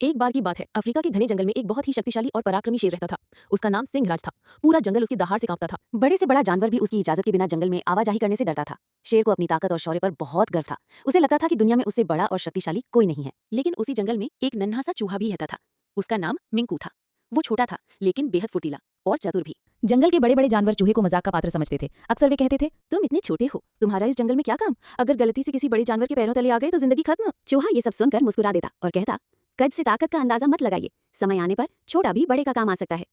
एक बार की बात है, अफ्रीका के घने जंगल में एक बहुत ही शक्तिशाली और पराक्रमी शेर रहता था। उसका नाम सिंहराज था। पूरा जंगल उसकी दहाड़ से कांपता था। बड़े से बड़ा जानवर भी उसकी इजाजत के बिना जंगल में आवाजाही करने से डरता था। शेर को अपनी ताकत और शौर्य पर बहुत गर्व था। उसे लगता था कि दुनिया में उससे बड़ा और शक्तिशाली कोई नहीं है। लेकिन उसी जंगल में एक नन्हा सा चूहा भी रहता था। उसका नाम मिंकू था। वो छोटा था, लेकिन बेहद फुर्तीला और चतुर भी। जंगल के बड़े बड़े जानवर चूहे को मजाक का पात्र समझते थे। अक्सर वे कहते थे, तुम इतने छोटे हो, तुम्हारा इस जंगल में क्या काम? अगर गलती से किसी बड़े जानवर के पैरों तले आ गए तो जिंदगी खत्म। चूहा ये सब सुनकर मुस्कुरा देता और कहता, कद से ताकत का अंदाजा मत लगाइए, समय आने पर छोटा भी बड़े का काम आ सकता है।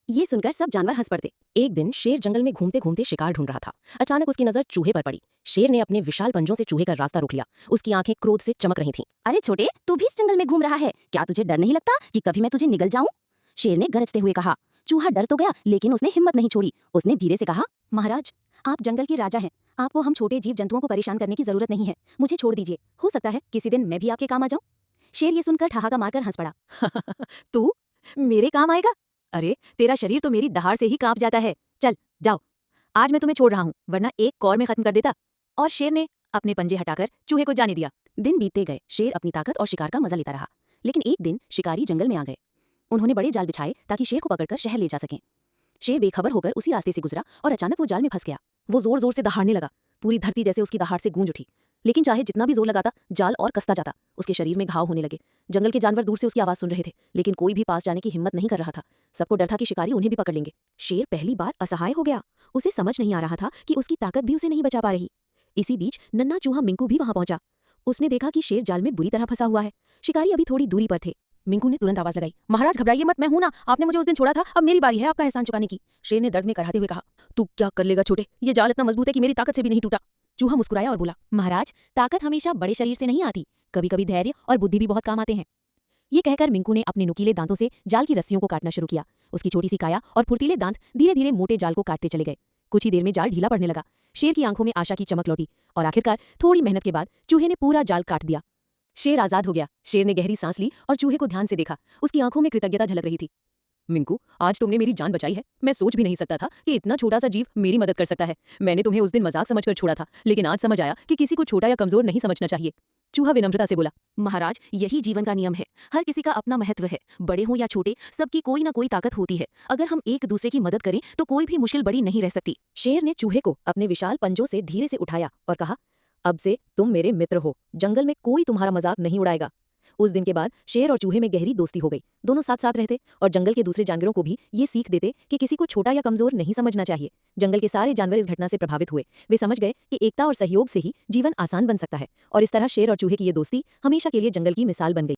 ये सुनकर सब जानवर हंस पड़ते। एक दिन शेर जंगल में घूमते घूमते शिकार ढूंढ रहा था। अचानक उसकी नजर चूहे पर पड़ी। शेर ने अपने विशाल पंजों से चूहे का रास्ता रोक लिया। उसकी आंखें क्रोध से चमक रही थीं। अरे छोटे, तू भी इस जंगल में घूम रहा है, क्या तुझे डर नहीं लगता कि कभी मैं तुझे निगल जाऊं? शेर ने गरजते हुए कहा। चूहा डर तो गया, लेकिन उसने हिम्मत नहीं छोड़ी। उसने धीरे से कहा, महाराज, आप जंगल के राजा हैं, आपको हम छोटे जीव जंतुओं को परेशान करने की जरूरत नहीं है। मुझे छोड़ दीजिए, हो सकता है किसी दिन मैं भी आपके काम आ जाऊं। शेर ये सुनकर ठहाका मारकर हंस पड़ा। तू मेरे काम आएगा? अरे तेरा शरीर तो मेरी दहाड़ से ही कांप जाता है। चल जाओ, आज मैं तुम्हें छोड़ रहा हूँ, वरना एक कौर में खत्म कर देता। और शेर ने अपने पंजे हटाकर चूहे को जाने दिया। दिन बीतते गए, शेर अपनी ताकत और शिकार का मजा लेता रहा। लेकिन एक दिन शिकारी जंगल में आ गए। उन्होंने बड़े जाल बिछाए ताकि शेर को पकड़कर शहर ले जा सकें। शेर बेखबर होकर उसी रास्ते से गुजरा और अचानक वो जाल में फंस गया। वो जोर जोर से दहाड़ने लगा। पूरी धरती जैसे उसकी दहाड़ से गूंज उठी। लेकिन चाहे जितना भी जोर लगाता, जाल और कसता जाता। उसके शरीर में घाव होने लगे। जंगल के जानवर दूर से उसकी आवाज सुन रहे थे, लेकिन कोई भी पास जाने की हिम्मत नहीं कर रहा था। सबको डर था कि शिकारी उन्हें भी पकड़ लेंगे। शेर पहली बार असहाय हो गया। उसे समझ नहीं आ रहा था कि उसकी ताकत भी उसे नहीं बचा पा रही। इसी बीच नन्हा चूहा मिंकू भी वहां पहुंचा। उसने देखा कि शेर जाल में बुरी तरह फंसा हुआ है। शिकारी अभी थोड़ी दूरी पर थे। मिंकू ने तुरंत आवाज लगाई, महाराज घबराइए मत, मैं हूं ना, आपने मुझे उस दिन छोड़ा था, अब मेरी बारी है आपका एहसान चुकाने की। शेर ने दर्द में कराहते हुए कहा, तू क्या कर लेगा छोटे, ये जाल इतना मजबूत है कि मेरी ताकत से भी नहीं टूटा। चूहा मुस्कुराया और बोला, महाराज, ताकत हमेशा बड़े शरीर से नहीं आती, कभी कभी धैर्य और बुद्धि भी बहुत काम आते हैं। ये कहकर मिंकू ने अपने नुकीले दांतों से जाल की रस्सियों को काटना शुरू किया। उसकी छोटी सी काया और फुर्तीले दांत धीरे धीरे मोटे जाल को काटते चले गए। कुछ ही देर में जाल ढीला पड़ने लगा। शेर की आंखों में आशा की चमक लौटी और आखिरकार थोड़ी मेहनत के बाद चूहे ने पूरा जाल काट दिया। शेर आजाद हो गया। शेर ने गहरी सांस ली और चूहे को ध्यान से देखा। उसकी आंखों में कृतज्ञता झलक रही थी। मिंकू, आज तुमने मेरी जान बचाई है। मैं सोच भी नहीं सकता था कि इतना छोटा सा जीव मेरी मदद कर सकता है। मैंने तुम्हें उस दिन मजाक समझकर छोड़ा था, लेकिन आज समझ आया कि किसी को छोटा या कमजोर नहीं समझना चाहिए। चूहा विनम्रता से बोला, महाराज, यही जीवन का नियम है। हर किसी का अपना महत्व है। बड़े हो या छोटे, सबकी कोई ना कोई ताकत होती है। अगर हम एक दूसरे की मदद करें तो कोई भी मुश्किल बड़ी नहीं रह सकती। शेर ने चूहे को अपने विशाल पंजों से धीरे से उठाया और कहा, अब से तुम मेरे मित्र हो। जंगल में कोई तुम्हारा मजाक नहीं उड़ाएगा। उस दिन के बाद शेर और चूहे में गहरी दोस्ती हो गई। दोनों साथ साथ रहते और जंगल के दूसरे जानवरों को भी ये सीख देते कि किसी को छोटा या कमजोर नहीं समझना चाहिए। जंगल के सारे जानवर इस घटना से प्रभावित हुए। वे समझ गए कि एकता और सहयोग से ही जीवन आसान बन सकता है। और इस तरह शेर और चूहे की ये दोस्ती हमेशा के लिए जंगल की मिसाल बन गई।